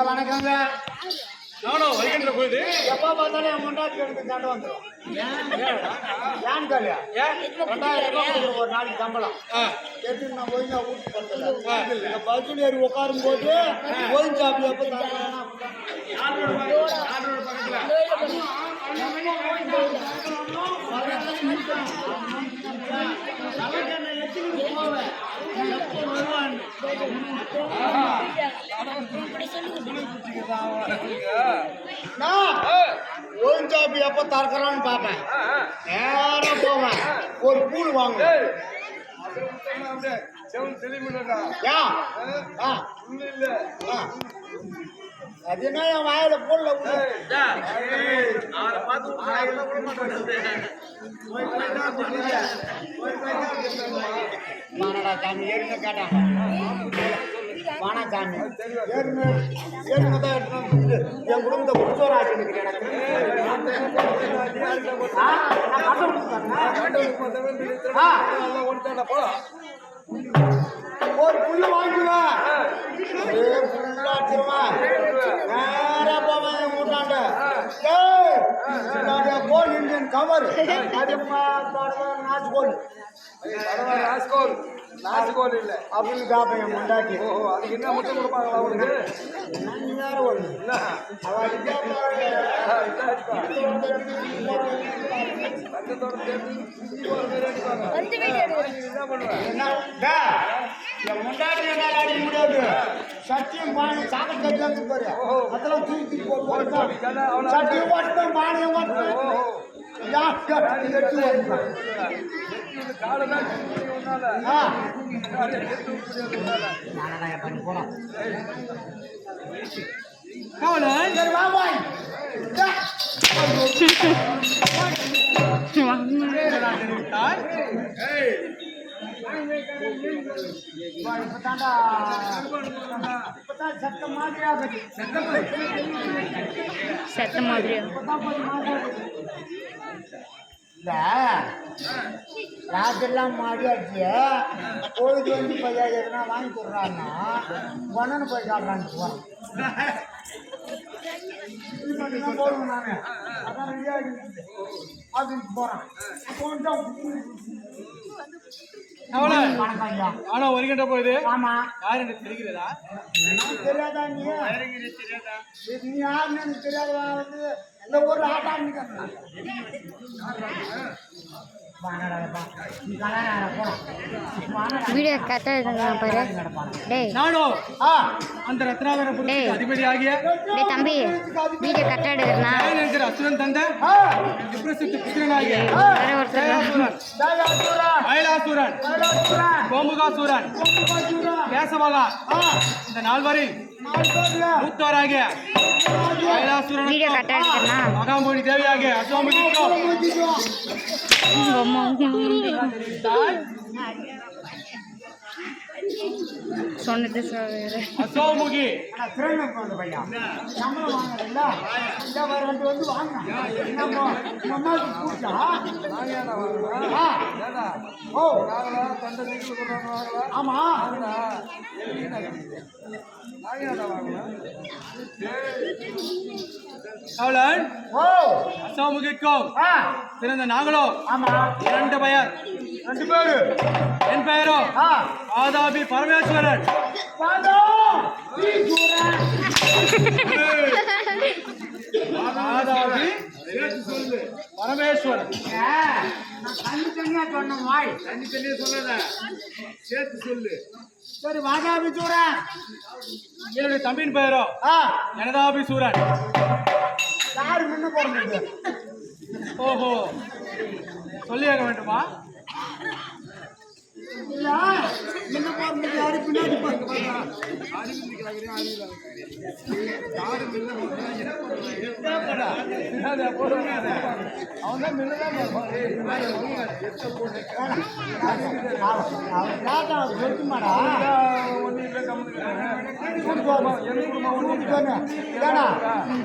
வணக்கங்க. நானும் வைக்கின்ற போது எப்ப பார்த்தாலும் என் முன்னாடி எடுத்து சண்டை வந்துடும். ஏன்னு கேள்வியா 2000 ஒரு நாளைக்கு சம்பளம் எடுத்து நான் ஒழுங்கா ஊட்டி பார்த்தேன். பஸ்ஸில் ஏறி உட்காரும் போது ஒயின் சாப்பி எப்போ ஒழுங்காப்பி எப்ப தரக்கிறான்னு பாப்பேன். நேரம் போவேன், ஒரு பூல் வாங்க. அது என்ன என் வாயில பூல்ல மானடா சாமி ஏறின கேட்டாங்க. வானாசாமி ஏறினதான் என் குடும்பத்தை புடிச்சோரா ஒரு புல்லு வாங்கிக்குவேன். நேரா போவேன் மூட்டாண்ட கோல் இந்தியன் கவர் நாச்சுக்கோல் நாச்சுக்கோல் இல்லை அப்படின்னு காப்பேன் என் முண்டாட்டி. ஓஹோ, அதுக்கு என்ன முட்டை கொடுப்பாங்களா அவனுக்கு? வேற ஒன்று இல்லை. என் முண்டாட்டி என்னால் அடிக்க முடியாது. சட்டியும் பானை சாக்கட் கட்டி பாரு, அதெல்லாம் தூக்கி போட்டு சட்டியும் ஓட்டுவேன், பானையும் ஓட்டுவேன். செத்த மாதிரியா ராத்திரிலாம் மாடியாச்சு. பொழுது வந்து பையா எதுனா வாங்கி கொடுறான்னா ஒன்னு போய் சாப்பிட்றான்னு போகிறேன். போடுவேன் நான், அதான் ரெடியாக அப்படின்னு போகிறேன். ஆனா வருகின்ற போது ஆமா யார் எனக்கு தெரிகிறதா? தெரியாதா? நீ யாருன்னு தெரியாதா? வந்து இந்த ஒரு ஆட்டான்னு வீடியோ கரெக்டா இருக்குங்க பாரு. டேய் நானும் அந்த ரத்னாகரபுரத்துக்கு அதிபதியாகிய டேய் தம்பி, வீடியோ கரெக்டா எடுக்கறனா? ஜெயநேந்திர அசுரன் தந்த விப்ரசித்த புத்திரனாகிய ஐலாசுரன், கோமுகாசுரன், கேசவகா இந்த நால்வரை மூத்தவராகிய ஐலாசுரன், வீடியோ கரெக்டா எடுக்கறனா? மகாமணி தேவியாகிய அசோமதிக்கும் சொன்னது சொல்லுற அசோமுகி ஆனா திருநெல்வேலி வந்த பையன் சம்பளம் வாங்குறீங்களா இந்த மாதிரி ரெண்டு வந்து வாங்கினா என்னம்மா அம்மாவுக்கு கூட்டா ஓ ஆமா காவலன் ஓ அசோமுகிக்கும் ஆ பிறந்த நாங்களோ ஆமா 2 பெயர். 2 பேரு என் பெயரோ ஆ ஆதாபி பரமேஸ்வரன். பாதோ ஈஸ்வரன் ஆதாபி பரமேஸ்வரன். நான் தனியா சொன்ன வாய் தனித்தனியே சொல்லாத, சேர்த்து சொல்லு. சரி வாதாபி சூரன் என்னுடைய தம்பியின் பெயரோ ஆ ஜனதாபி சூரன். யாரு முன்ன போறது ஓஹோ, சொல்லியாக வேண்டுமா? இல்ல முன்ன போறது யாரு பின்னாடி போறது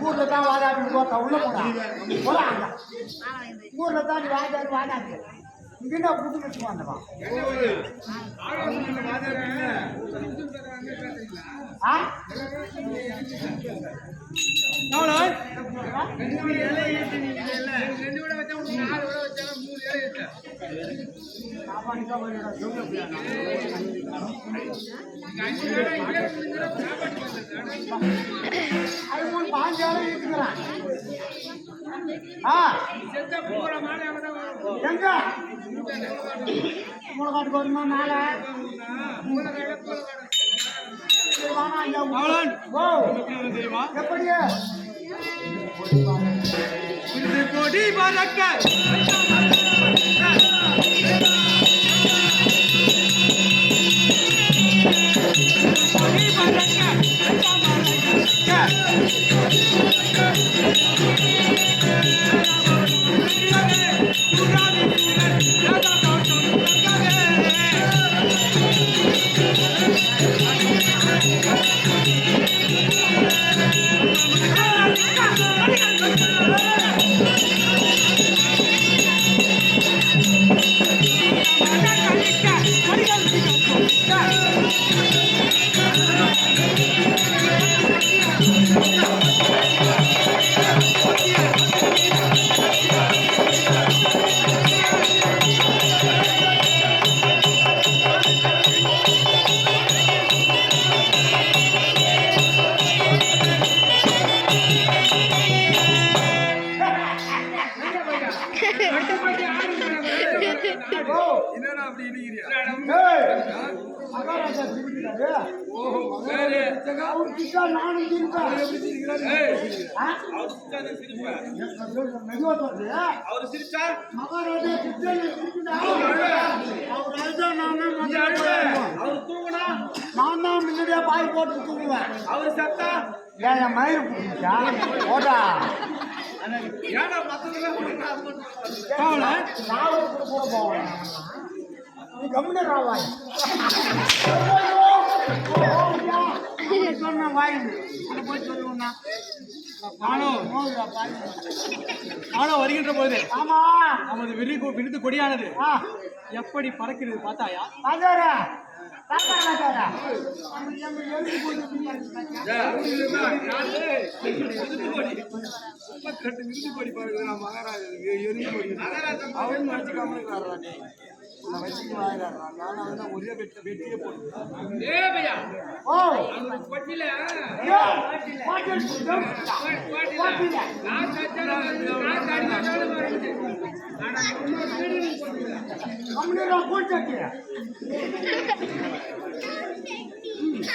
ஊர்ல தான் வாதாடி போட்டா உள்ள போனா ஊர்ல தான் நீ வாதாடி வாதாடி இங்கே புட்டு வச்சு வந்தவா காவலன் அது மூணு 5 ஆளு இருக்குறான் எங்க மூலக்காட்டுக்கு வருமா நாளை காவலன் ஓ தெரியுமா? எப்படி இது கொடி பறக்க மகாராஜா திருப்பிட்டாரு நானும் மெதுவா சொல்றது மகாராஜா நான் தான் முன்னாடியே பாய் போட்டு தூங்குவேன் அவரு சத்தா ஏன் மயிறு பிடிச்சா ஓடா காவலன் நாவலுக்கு கூட போவேன் நீ கம்முனு ராவாய் சொன்ன வாய்ந்து போய் சொல்லுவோம்னா நானும் வருகின்ற போது ஆமா நமது விருது கொடியானது ஆ எப்படி பறக்கிறது பார்த்தாயா? பாத்தாரா ஒரே வெட்டியே போடுது.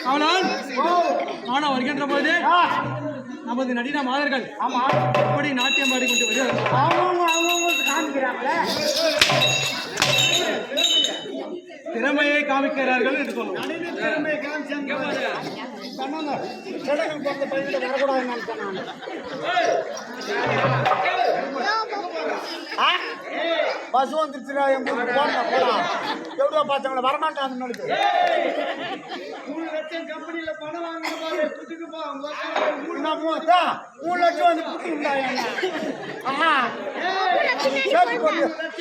காவலன் நானும் வருகின்ற போது நமது நடின மாதர்கள் எப்படி நாட்டியம் ஆடிக்கொண்டு வருகிறார்கள். அவங்க காமிக்கிறாங்களே திறமையை காமிக்கிறார்கள் என்று சொல்லுவோம். பஸ் வந்துருச்சுடா எங்க போனா போலாம் எவ்வளோ பார்த்தாங்களா வரமாட்டாங்க 3 லட்சம் கம்பெனில பணம் வாங்கின பாரு புட்டுக்கு போ உங்க 3 லட்சம் வந்து புட்டுக்குடா என்ன ஆமா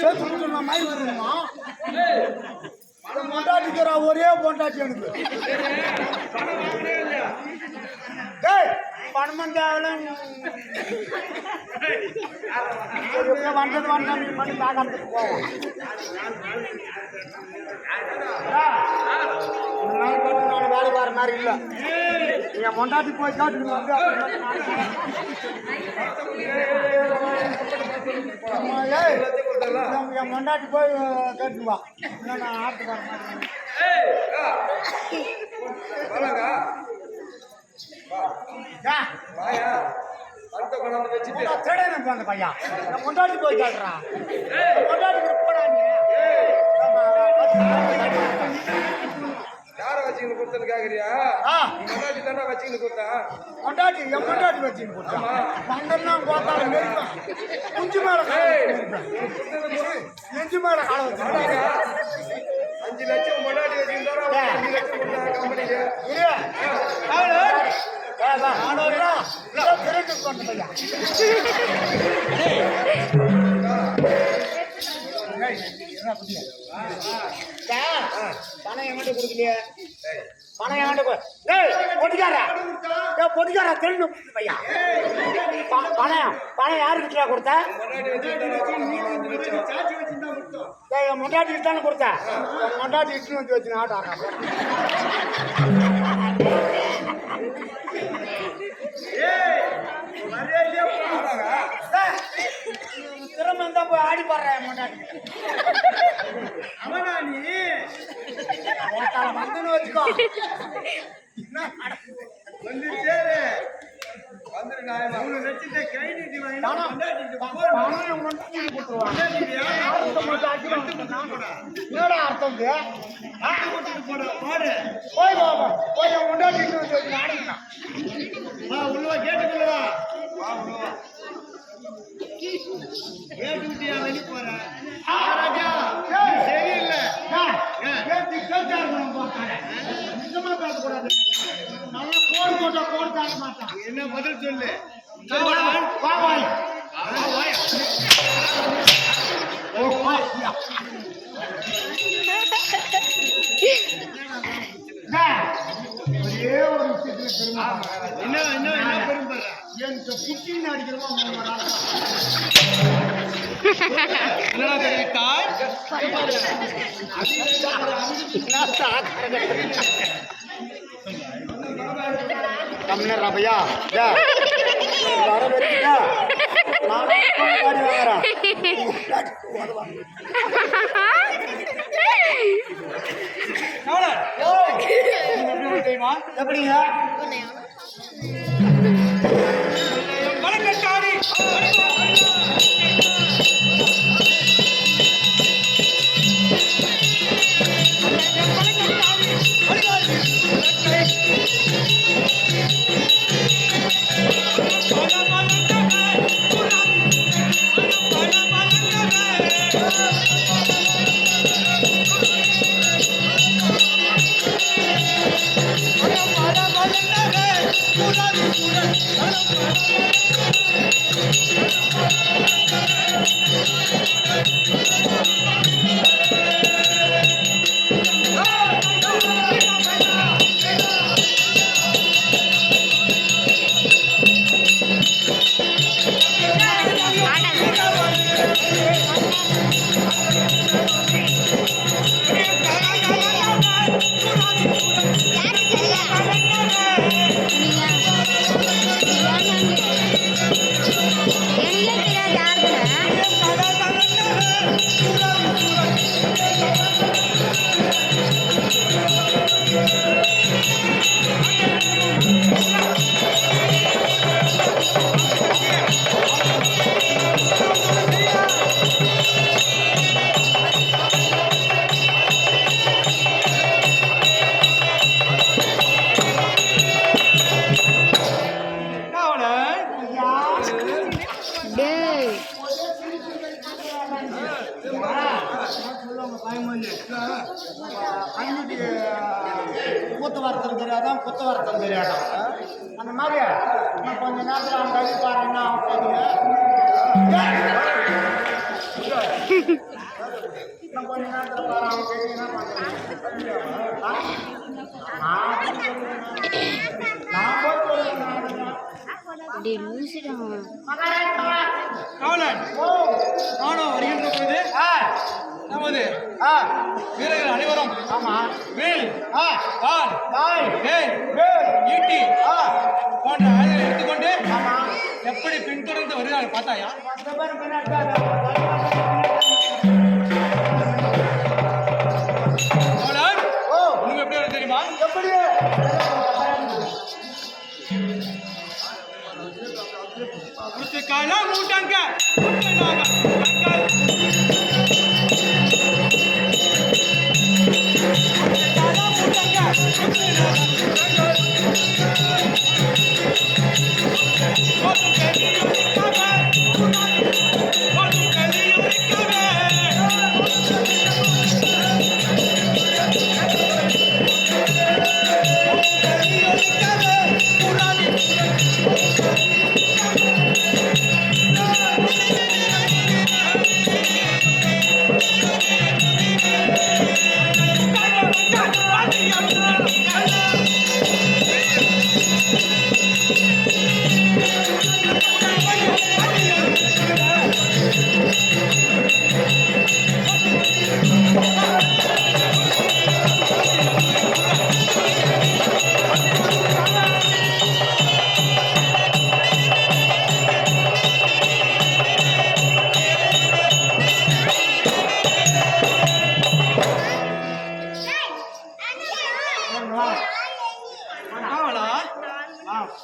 சேர்த்து நான் மாதிரி வரணுமா பொண்டாட்டிக்கிறா ஒரே பொண்டாட்டி எனக்கு பணம் தேவையில்ல வந்தது பண்ணி பார்க்கறதுக்கு போவோம் நான் வேலை வர மாதிரி இல்லை என் பொண்டாட்டி போய் காட்டுக்கு வந்து என் பொண்டாட்டி போய் கேட்டுவா நான் ஆட்டுக்காரன் அந்த பையன் கொண்டாடி போய் காட்டுறான் கொண்டாடி யார வச்சுக்கிட்டு கொடுத்தது கேக்குறியா கொண்டாடி தானே வச்சுக்கிட்டு கொடுத்தா கொண்டாடி என் கொண்டாடி வச்சுக்கிட்டு கொடுத்தான் பங்கெல்லாம் போத்தால நெருப்பேன் குஞ்சு மேல நெஞ்சு மேல கால வச்சு 5 லட்சம் கொண்டாடி வச்சுக்கிட்டு 5 லட்சம் கொடுத்தா கம்பெனிக்கு பணம் என்கிட்ட கொடுக்கலையே பணம் என்கிட்ட பொடிக்காரா தெரிஞ்சு பையா பணம் யாருக்கிட்ட கொடுத்த என் மொண்டாட்டி தானே கொடுத்த மொண்டாட்டி இட்டு வந்து வச்சு ஆட்டோ திறமை இருந்தா போய் ஆடி பாடுறேன் மொண்டாட்டி அவனா நீ வந்து வச்சுக்கோ அர்த்தம் போய் போய் முன்னாடி உள்ளவா கேட்டுக்குள்ளவா கேட்டுக்கிட்டியா வெளியே போறேன் சரியில்லை நிஜமா பேசக்கூடாது நல்லா கோடு போட்டா கோடு தாங்க மாட்டான் என்ன பதில் சொல்லு ஒரே ஒரு விஷயத்துல பெருமை என்ன பெருமை எனக்கு புட்டின்னு அடிக்கிறோம் கம்னர் பையா வர வரைக்கும் எப்படிங்க Pura, வரத்துக்கு தெரியாதான் குத்த வரத்துக்கு தெரியாதான் அந்த மாதிரி நான் கொஞ்ச நேரத்தில் அவன் கல்வி பாருன்னா அவன் நான் கொஞ்ச நேரத்தில் பாரு அவன் கேட்டீங்கன்னா நான் போய் டேய் லூசிடா காவலன் நானும் வருகின்ற பொழுது நமது வீரர்கள் அனைவரும் ஆமா வேல் வால் வேல் ஈட்டி போன்ற ஆயுதங்களை எடுத்துக்கொண்டு எப்படி பின்தொடர்ந்து வருகிறார்கள் பார்த்தாயா? காவலன் உனக்கு எப்படி வருது தெரியுமா? காலம் மூட்டாங்க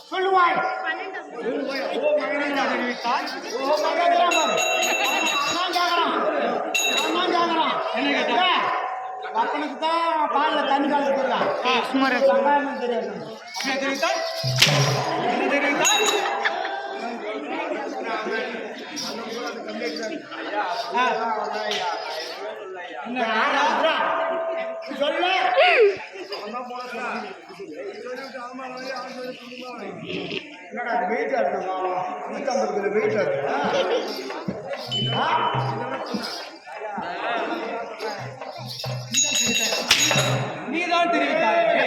சொல்லுவாய் என்ன கேட்டா அப்பனுக்கு தான் பாலில் தண்ணி கலந்து தெரியாது என்ன தெரிவித்தால் என்ன தெரிவித்தால் சொல்லு என்னடா அது வெயிட்டா இருக்குமா 150 கிலோ வெயிட்டா இருக்கு நீதான் தெரிவித்தாயே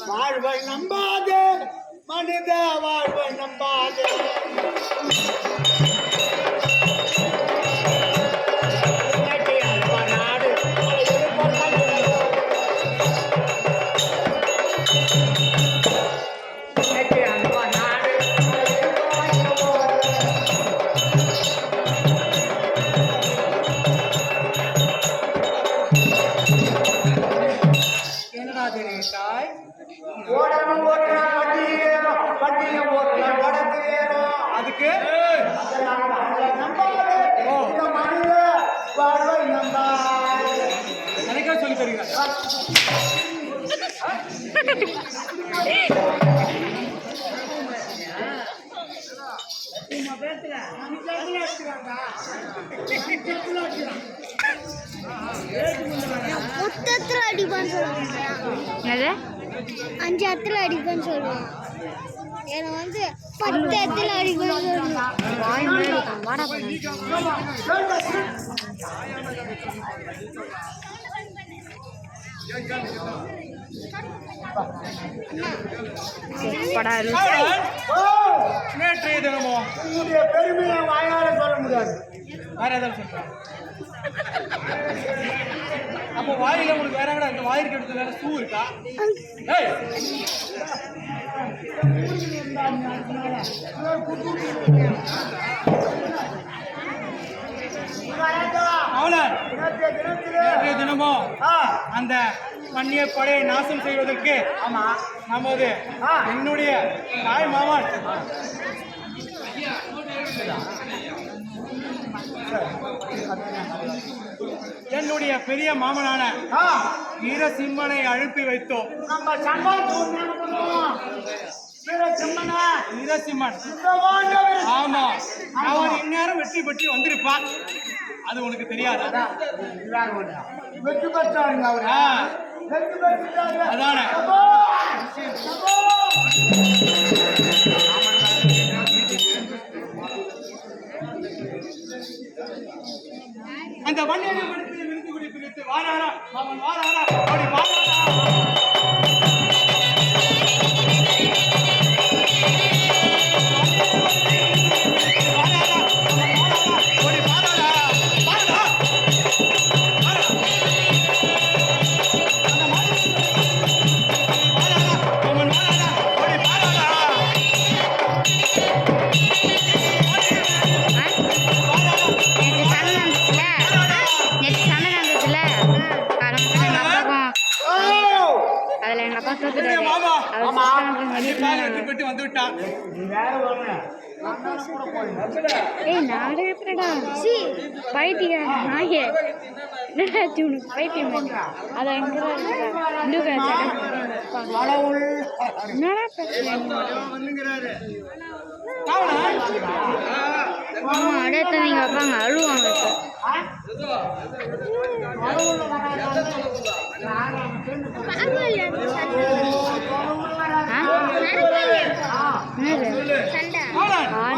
வாழ்வை நம்பாதே மனித வாழ்வை நம்பாதே நாடு என்னடா தெரிவித்தாய் ஓடணும் வண்டியும் ஓடத்து வேணும் அதுக்கு நம்பாதே மனித வாழ்வை நம்பாதே எனக்கே சொல்லி தருகிறார் மொத்தத்துல அடிப்பான்னு சொல்லுவாங்க. என்னது 5 இடத்துல அடிப்பேன்னு சொல்லுவேன். என்னை வந்து 10 இடத்துல அடிப்பேன்னு சொல்லுவேன். வாய் மேலே வாடா படா நேற்றைய தினமோ உங்களுடைய பெருமையை வாயால சொல்ல முடியாது வேற ஏதாவது சொல்றேன் அப்போ வாயில உங்களுக்கு வேற எங்கடா இந்த வாயிற்கு எடுத்து வேற ஷூ இருக்கா ஏய் காவலர் நேற்றைய தினத்திலே நேற்றைய தினமும் ஆ, அந்த மன்னிய படையை நாசம் செய்வதற்கு ஆமா நமது ஆ. என்னுடைய தாய் மாமன் என்னுடைய பெரிய மாமனான ஆ, வீரசிம்மனை அழுப்பி வைத்தோம். நம்ம சம்பளத்துக்கு என்ன பண்ணுவோம்? வீரசிம்மனா, வீரசிம்மன் சுத்தமான வீரசிம்மன். ஆமா, அவன் இந்நேரம் வெற்றி பெற்று வந்திருப்பான். அது உனக்கு தெரியாதா? இதாங்க ஒண்ணு. வெற்றி பெற்றாருங்க அவரு. ஆ, வெற்றி பெற்றுட்டாரு. அதானே. அப்போ, அப்போ. அந்த வண்டியை விருந்து குடிப்பிடித்து வாராரா அவன் வாராரா அப்படி வாராரா. நேற்று சண்டை நடந்துச்சுல அதில் எங்கள் அப்பா தோத்துட்டாரு. மாமா அவர் ஆமா சுத்தம் கண்டிப்பாக வெற்றி பெற்று வந்து விட்டான். நீ வேற ஒண்ணு. நான் தானே கூட போயிருந்தேன். ஏய் நாடு எப்படா பைத்தியா நாயே என்னடா உனக்கு பைத்தியம் அதை எங்கே இந்து கடவுள். என்னடா பிரச்சனை வந்துங்கிறாரு. ஆமா அடுத்த நீங்க வைப்பாங்க அழுவாங்க இப்போ கடவுள் வராது.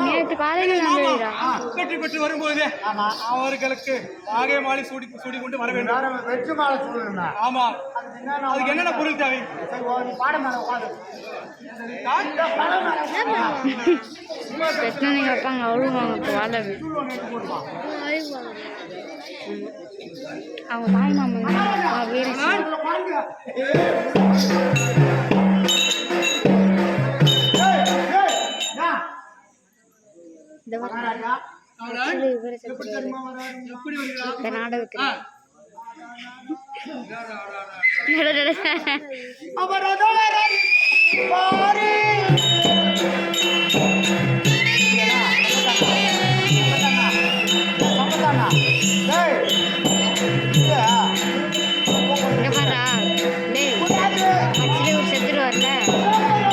நேற்று காலையில் நம்புறா வெற்றி பெற்று வரும்போது அவர்களுக்கு ஆகே மாலை சூடி கொண்டு வர வேண்டும். வேற வெற்றி மாலை சொல்லுங்க. ஆமா, அதுக்கு என்னென்ன பொருள் தேவை? பாடம் மேல உட்காந்து பிரச்சனை நீங்க வைப்பாங்க அழுவாங்க இப்போ வாழ அவங்க தாய் மாமன் வீர இந்த நாடகத்தில் செத்துருவார்ல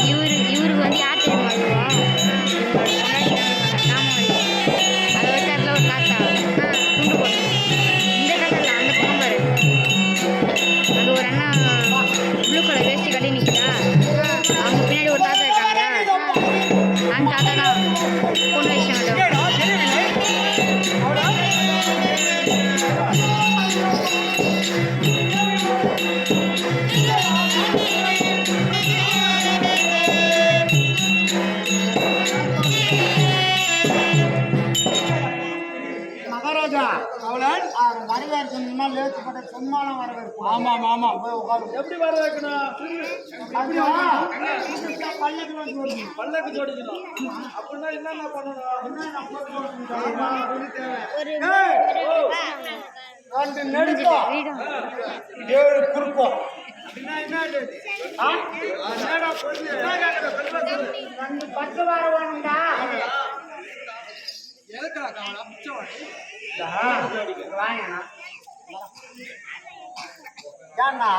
இவருக்கு வந்து யார் தெரியுமா அதை வச்சார்ல ஒரு தாத்தா துண்டு போட்டு இந்த தாத்தா அந்த பக்கம் பாரு அது ஒரு அண்ணா ப்ளூ கலர் வேஷ்டி கட்டி நிற்கிறா அவங்க பின்னாடி ஒரு தாத்தா இருக்காங்களா அந்த தாத்தா தான் பொண்ணு விஷயம் மகாராஜா காவலன் வரவேற்கு முன்னால் ஏற்றுப்பட்ட சும்மாலாம் வரவேற்பு. ஆமா ஆமா போய் உட்காரு. எப்படி வர வைக்கணும்? அப்படியா? பல்லக்கு வந்து வரணும். பல்லக்கு ஜோடிக்கணும். அப்படின்னா என்னென்ன பண்ணணும்? என்னென்ன பொருள் வரணும் தெரியுமா? ரெண்டு நெடுக்கம், வீடும் 7 குறுக்கம். ஆ? என்னடா பொருள்? ரெண்டு பத்து வார வேணும்டா. எதுக்கடா காவலா பிச்சை வாங்கண்ணா. ஏன்னா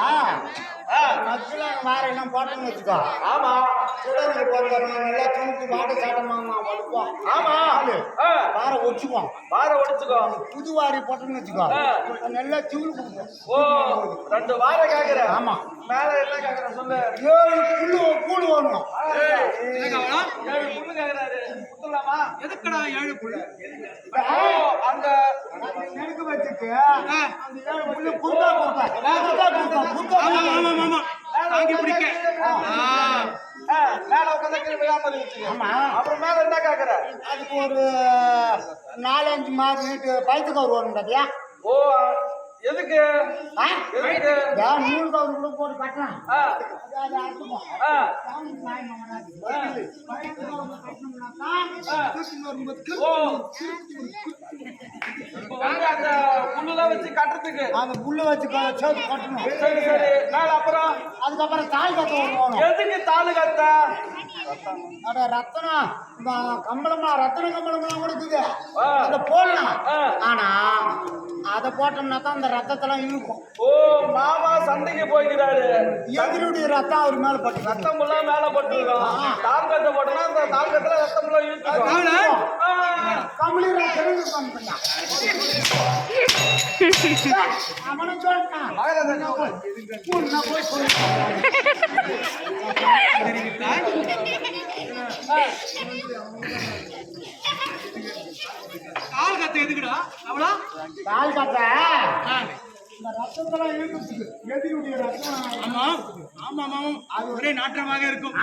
மத்தியில வார எல்லாம் போட்டோன்னு வச்சுக்கோ. ஆமா சுடருக்கு போகிறவங்க நல்லா தூக்கி வாட சாட்டமாக வளர்ப்போம். ஆமா வார ஒச்சுக்குவோம். வார ஒடிச்சுக்கோ. புது வாரி போட்டோன்னு வச்சுக்கோ. நல்லா தூள் கொடுப்போம். ஓ 2 வாரம் கேக்குற. ஆமா. மேல என்ன கேக்குற சொல்லு. 7 புல்லு கூடு வேணும். காவலா 7 புல்லு கேக்குறாரு. குத்துலாமா? எதுக்கடா 7 புள்ளு? ஓ அந்த நெருக்க வச்சுட்டு அந்த 7 புல்லு குறுக்கா கொடுப்பேன். ஆமா ஆமா ஆமா தாங்கி பிடிக்க மேல உட்காந்து கீழே விழாம வச்சுக்க. ஆமா. அப்புறம் மேல என்ன கேக்குற? அதுக்கு ஒரு 4-5 மாதம் நீட்டு பைத்துக்கு வருவோம் பாத்தியா? ஓ எதுக்கு? எதுக்கு? நூறு கவர் கூட போட்டு கட்டலாம். அது அர்த்தமா சாமிக்கு வாங்கி வராது. பைத்துக்கு கவர் கட்டணும்னாக்கா ஓ நாங்க அந்த புல்லுலாம் வச்சு கட்டுறதுக்கு அந்த புல்லு வச்சு சேர்த்து கட்டணும். சரி சரி மேல அப்புறம் அதுக்கப்புறம் தாய் கத்த போகணும். எதுக்கு தாலு கட்ட அட ரத்தனம் கம்பளமா ரத்தன கம்பளம்லாம் கூட இருக்குது. அதை போடலாம். ஆனா அதை போட்டோம்னா தான் அந்த ரத்தத்தெல்லாம் இழுக்கும். ஓ மாமா சண்டைக்கு போய்க்கிறாரு எதிரியுடைய ரத்தம் அவர் மேல பட்டு ரத்தம் எல்லாம் மேல பட்டுருக்கோம் தாழ்கத்தை போட்டோம்னா அந்த தாழ்கத்துல ரத்தம் எல்லாம் இழுத்துக்கும் கம்பளி ரத்தம் அவனை சொல்லிட்டான். போய் கால் கத்தை எதுக்குடா அவ்வளோ கால் கத்த இந்த ரத்தத்தெல்லாம் இழுக்கிறதுக்கு எதிரியுடைய ரத்தம். ஆமா ஆமா ஆமாம் அது ஒரே நாற்றமாக இருக்கும்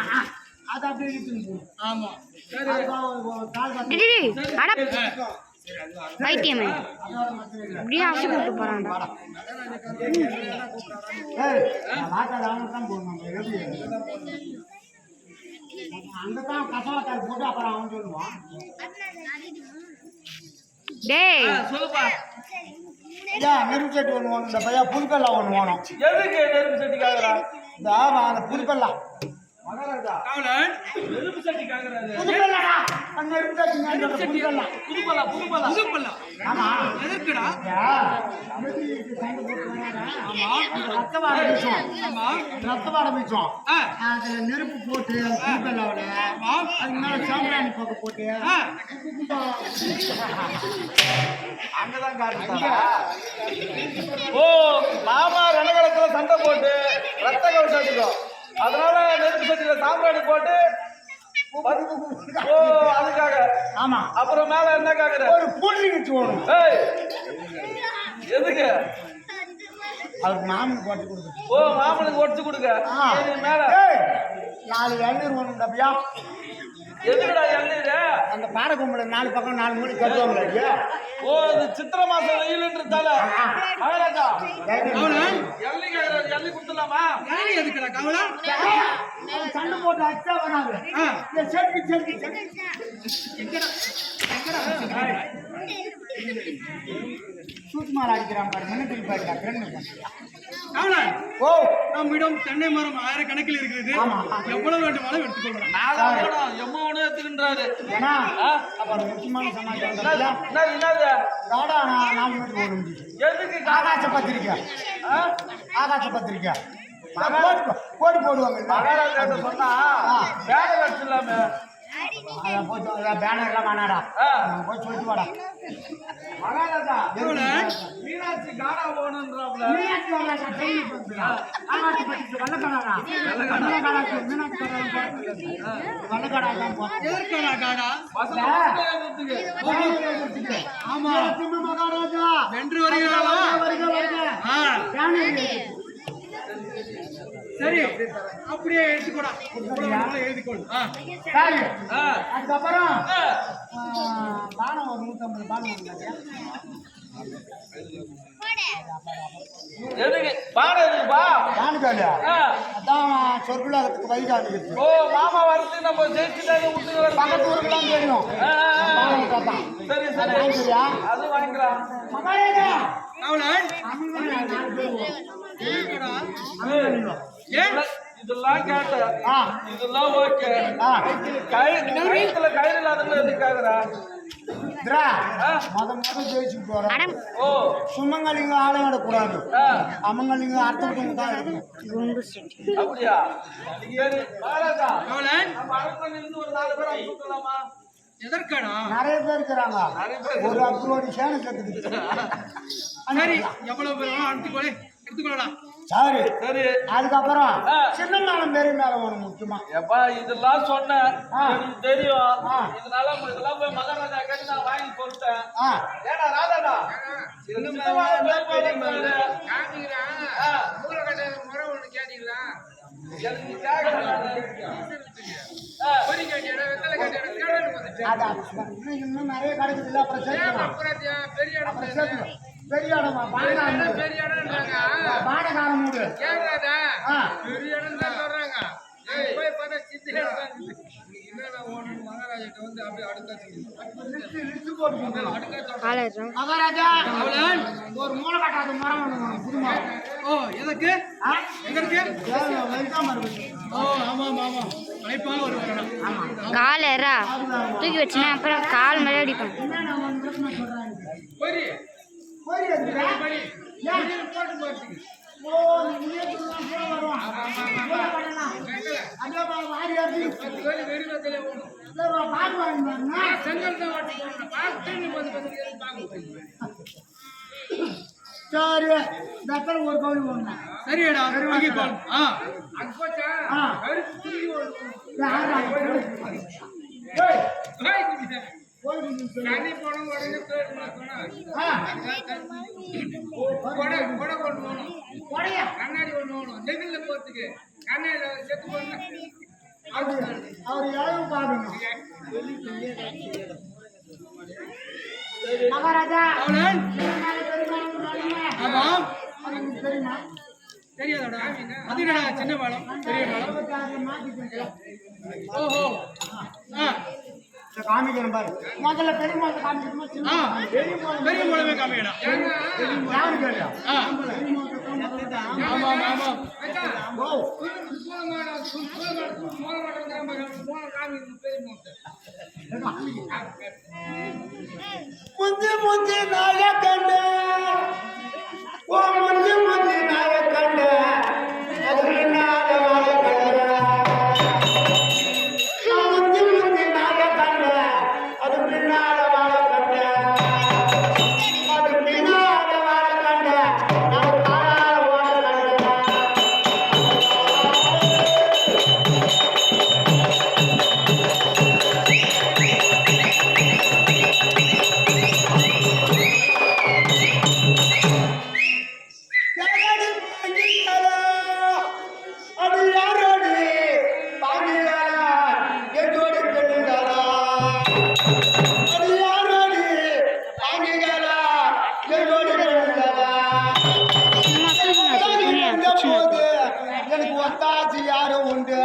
அது அப்படியே இழுத்து. ஆமா கால் கத்த டேய் அட பைத்தியமே இப்படியே அசை போட்டு போறான்டா. தான் போடணும். அங்கதான் கசாலக்காய் போட்டு அப்புறம் அவன் சொல்லுவான். டேய் சொல்லுப்பா நெருப்பு சட்டி ஒன்று வேணும். இந்த பையன் புதுக்கல்லா ஒன்று வேணும். எதுக்கு நெருப்பு சட்டிக்காகறா இந்த அந்த புதுக்கல்லா காவலன் நெருப்பு சட்டிக்காகறாரு புதுக்கல்லாடா. அந்த நெருப்பு சட்டி புதுக்கல்லா. புதுப்பல்லா புதுப்பல்லா புதுப்பல்லா ஆமா எதுக்குடா ரத்த வாடை வீசும். ஆமா ரத்த வாடை வீசும். அதுல நெருப்பு போட்டு புதுக்கல்லாவோட அதுக்கு மேல சாம்பிராணி போக்க போட்டு அங்கதான் காட்டுறா ஓ மாமா ரணகலத்துல சண்டை போட்டு ரத்த கவசம் அதனால நெருப்பு சட்டியில சாம்பிராணி போட்டு ஓ அதுக்காக ஆமா அப்புறம் மேல என்ன காக்குற ஒரு பூட்டி வச்சு ஓடும். ஏய் எதுக்கு அவருக்கு மாமனுக்கு போட்டு கொடுக்கு. ஓ மாமனுக்கு ஒடிச்சு கொடுக்க சரி, மேல 4 இளநீர் ஒன்று டப்பியா. எதுக்குடா எண்ணெய் அந்த பாறை கும்பல 4 பக்கம் 4 மூணு கட்டுவாங்க. ஓ இது சித்திரை மாசம் வெயில்ன்றதால மகாராஜா எள்ளி கொடுத்துடலாமா எள்ளி எதுக்குடா கவலை சண்டை போட்டு அச்சா வராது. செல்வி செல்வி சூத்துமாலை அடிக்கிறான் பாரு. மின்னத்தில் பாருங்க. ஓ நம்மிடம் தென்னை மரம் 1000 கணக்கில் இருக்கிறது. எவ்வளவு வேண்டுமானாலும் எடுத்துக்கொள்ளலாம். எம்மவனே எடுத்துக்கின்றாரு. ஏன்னா அப்புறம் முக்கியமான சமாச்சாரம் என்னது 4 மீட்டர் ஓடும். எதுக்கு ஆகாச பத்திரிக்கை. ஆகாச பத்திரிக்கை போட்டு போடுவாங்க. மகாராஜா சொன்னா வேலை வச்சிடலாமே பேனர் எல்லாம் வேணாடா. போய் சொல்லிட்டு வாடா. மகாராஜா மீனாட்சி காடா போகணுன்றாப்ல ஆமா மகாராஜா வென்று வருகிறாளா சரி அப்படியே எழுதிக்கோடா எழுதிக்கொள் அதுக்கப்புறம் பானம் ஒரு 150 பானம் எதுக்கு பாடம் எதுக்குப்பா பானுக்காலியா அதான் சொற்குலகத்துக்கு வைகாலிக்கு. ஓ மாமா வரது நம்ம ஜெயிச்சுட்டாங்க விட்டு பக்கத்து ஊருக்கு தான் தெரியும். சரி சரி சரியா அது வாங்கிக்கலாம் மகாராஜா இதெல்லாம் கேட்டேன் இதெல்லாம் ஓகே கயிறுல கயிறு இல்லாதவங்க எதுக்காகறா மொத ஜெயிச்சு போறேன். ஓ சுமங்கலிங்க ஆலயக்கூடாது. அமங்கலிங்க அர்த்தம் தான் இருக்கணும். அப்படியா சரி மகாராஜா நம்ம அரண்மனையில இருந்து ஒரு 4 பேர் அனுப்பிடலாமா எதற்கானா நிறைய பேர் இருக்கிறாங்க. ஒரு அப்ரோடி சேனை கத்துக்கிட்டு சரி எவ்வளவு பேர் எடுத்துக்கொள்ளலாம். சரி சரி அதுக்கப்புறம் சின்ன மேலம் பெரிய மேலம் ஒண்ணு முக்கியமா எப்பா இதெல்லாம் சொன்னேன் எனக்கு தெரியும். இதெல்லாம் போய் மகாராஜா கேட்டு நான் வாங்கி கொடுத்தேன். ஏடா ராஜாடா இன்னும் நிறைய கிடைக்குது. அப்புறம் பெரிய இடம் பாடகாரம் மூடு பெரிய இடம் சொல்றாங்க. வந்து அப்படியே அடுத்த லிஸ்ட் போட்டு கொடுக்கணும். காலை ஏறுறோம். மகாராஜா அவளன் ஒரு மூளை கட்டாத மரம் ஒண்ணு வேணும், புது மரம். ஓ எதற்கு ஆ? எதற்கு ஏன் வெல்கம் இருக்கு. ஓ ஆமாம் ஆமாம் அழைப்பாக ஒரு வரணும் கால் ஏறா தூக்கி வச்சுனா அப்புறம் கால் மேலே அடிப்பான். என்ன ஒன்று பிரச்சனை சொல்றாங்க. போய் கோயில் இருக்குதா? ஏன் போட்டு போறதுக்கு? ஓ நீங்க தான் போற வருவான். மூளை கட்டலாம். அப்படியே வாரி அடிச்சு. வெறி வந்தலே போகணும் இல்ல பாட்டு வாங்கி வரணும். செங்கல் தான் வாட்டி போகணும் பார்த்து வந்து பார்க்க சரி தத்தல் ஒரு கோழி போடணும். சரியடா வாங்கிக்கோள். ஆ அது போச்சா ஆ. கருப்பு துணி தண்ணி போனோம் உடனே கொடை கொண்டு போகணும் கண்ணாடி ஒன்று போகணும் நெகிழ்ல போறதுக்கு கண்ணாடி செத்து போகணும் அவர் யாரும் பாக்கணும். மகாராஜா அவளன் ஆமாம் அவருக்கு தெரியுமா? தெரியாதடா அது என்னடா சின்ன பாலம் பெரிய பாலம் ஓஹோ ஆ காமிக்கிறேன் பாரு. முதல்ல பெரிய மாதம் காமிக்கணுமா சின்ன ஆ மாதம்? பெரிய மாதம் பெரிய மூலமே காமியடா யாரு கேட்டா? ஆ ஆமாம் ஆமாம் ஓ முந்தி முந்தி நாய கண்டு ஓ முந்தி முந்தி நாய கண்டு அது பின்னால வாழ கண்டு முந்தி முந்தி நாய கண்டு அது பின்னால வாழ கண்டு அது பின்னால வாழ கண்டு அது காலால வாழ கண்டு யாரோடு பாங்கியாரா அது யாரோடு பாங்கியாரா என்னோடு பெண்ணுங்காரா அது யாரோடு பாங்கியாரா என்னோடு பெண்ணுங்காரா போது எனக்கு ஒத்தாச்சி யாரும் உண்டு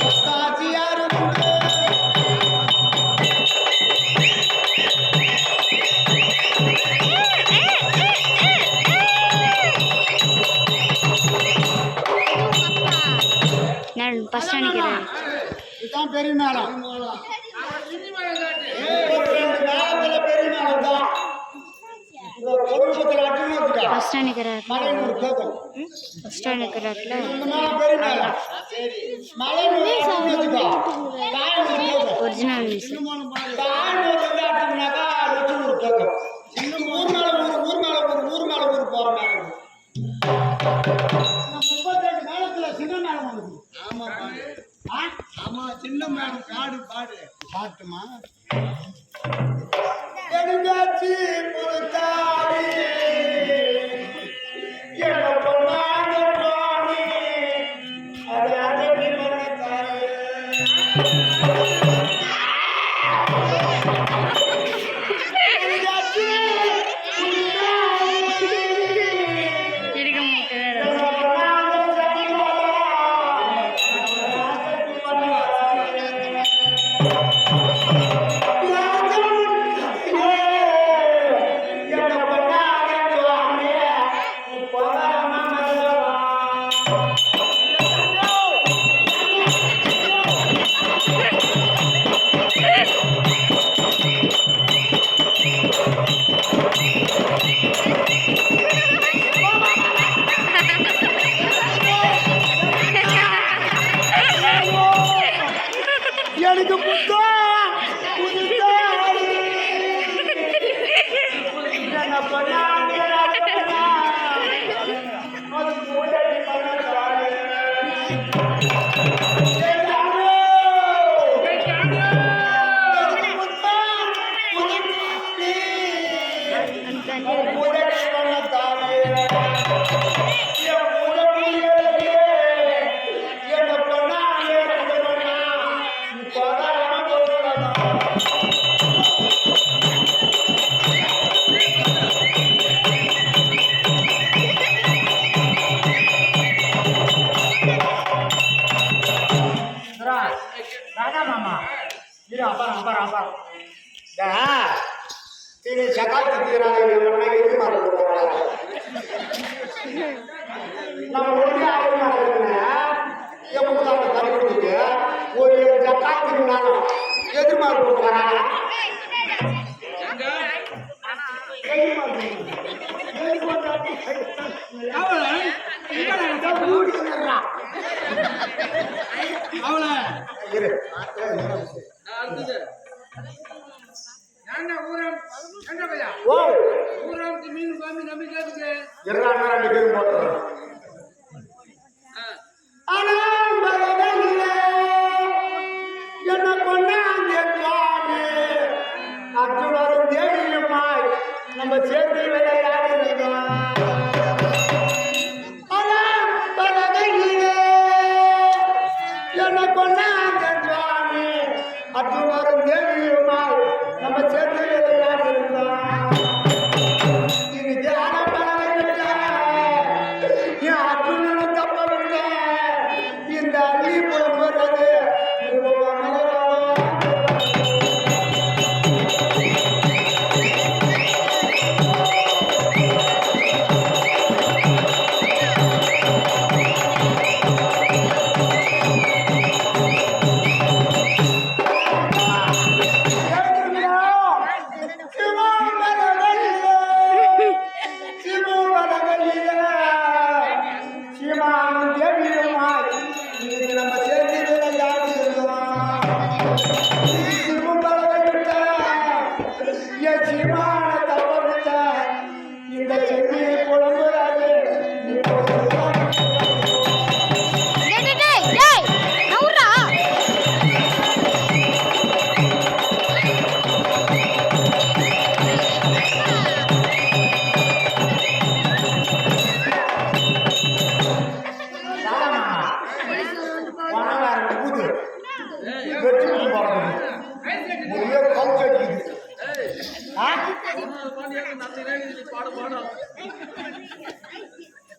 ஒத்தாச்சி யாரும் உண்டு நான் பஸ் நினைக்கிறேன். இதுதான் பெரிய மேளம். 22 மேளத்துல பெரிய மேளம் தான். இந்த குடும்பத்துல அட்டுன்னு வச்சுக்கோ. பஸ் நினைக்கிறார். மலையனூர் கேட்கும். பஸ் ஸ்டாண்ட் இருக்கிறார்ல இந்த மேளம் பெரிய மேளம். மலையனூர் அட்டுன்னு வச்சுக்கோ. தாயனூர் கேட்கும். Original music. தாயனூர் வந்து அட்டுனாக்கா லட்சுமூர் கேட்கும். இன்னும் ஊர் மேல ஊர் போற மேளம். இந்த 32 மேளத்துல சின்ன மேளம் வந்து. ஆமா சின்ன மேளம் காடு பாடு பாட்டுமா எடுங்காச்சி பொறுத்தாடி என்ன பொண்ணாங்க சுவாமி அது அடங்கி பண்ணத்தாரு எடுங்காச்சி இருக்க மாட்டேன். எனக்கு புத்தா என்ன பண்ணாங்க அது மூடடி பண்ணத்தாரு ராதா மாமா இரா இது சகாத்து தீராக எது மாறுறாங்க நம்ம ஒன்றே ஆயிரம் எப்போதான் தலை கொடுத்துட்டு ஒரு சக்காத்துக்குனாலும் எதிர்மாறு கொடுக்குறாங்க மீன் சுவாமி நம்பிக்கை என்ன கொண்டாங்க அர்ஜுனரும் தேவியுமாய் நம்ம சேர்ந்து விளையாடுகிறோம் என்ன கொண்டாங்க சுவாமி அர்ஜுனரும் தேவியுமாய் நம்ம சேர்ந்து விளையாடுகிறோம் அர்ஜுனனும் தப்ப விட்ட இந்த அள்ளி புலம்புறது இந்த சென்னையை புலம்புறாது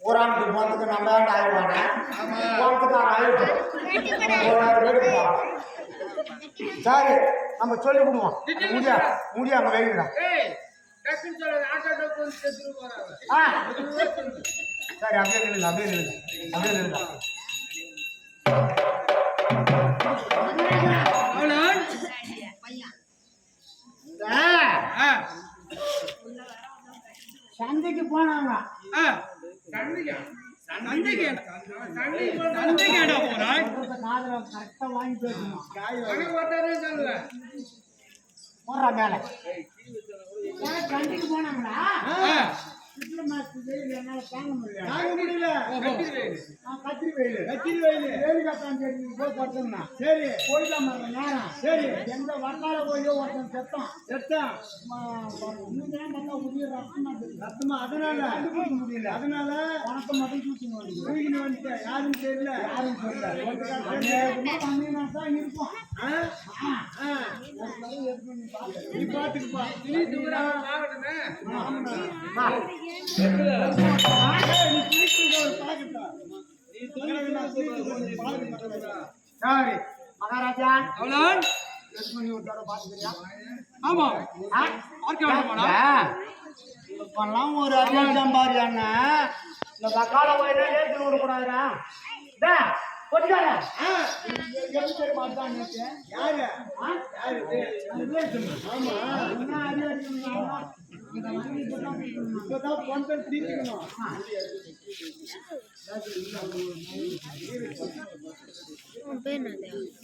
ஒரு ஆண்டு போனதுக்கு நம்ம ஆயிடுவாங்க சரி நம்ம சொல்லி விடுவோம் முடியா அங்க வைக்கிறோம் சரி அப்படியே நில்லுங்க அப்படியே நில்லுங்க சந்தைக்கு போனாங்க கரெக்டா வாங்கி போயிடணும் போடுறா மேல சந்தைக்கு போனாங்களா என்னால தாங்க முடியல கத்திரி வெயில் வேலி காட்டான் போய் படுத்தோம்னா சரி போயிடலாம் நேரம் சரி எந்த வந்தால போய் ஒருத்தன் செத்தான் ரத்தமா அதனால முடியல அதனால பணத்தை மட்டும் தூக்கின்னு வந்துட்டேன் யாரும் தெரியல தான் இருக்கும் நீ பாத்துக்குப்பா மகாராஜா ஆமா இப்பெல்லாம் ஒரு அபியாசம் பாரியாண்ணா இந்த வக்கால போயினா ஏற்று விடக்கூடாதுடா கொஞ்சம் யாரு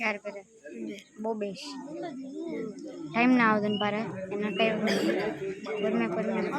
யார் பேரு போபேஷ் டைம் ஆகுதுன்னு பாரு என்ன டைம் பொறுமை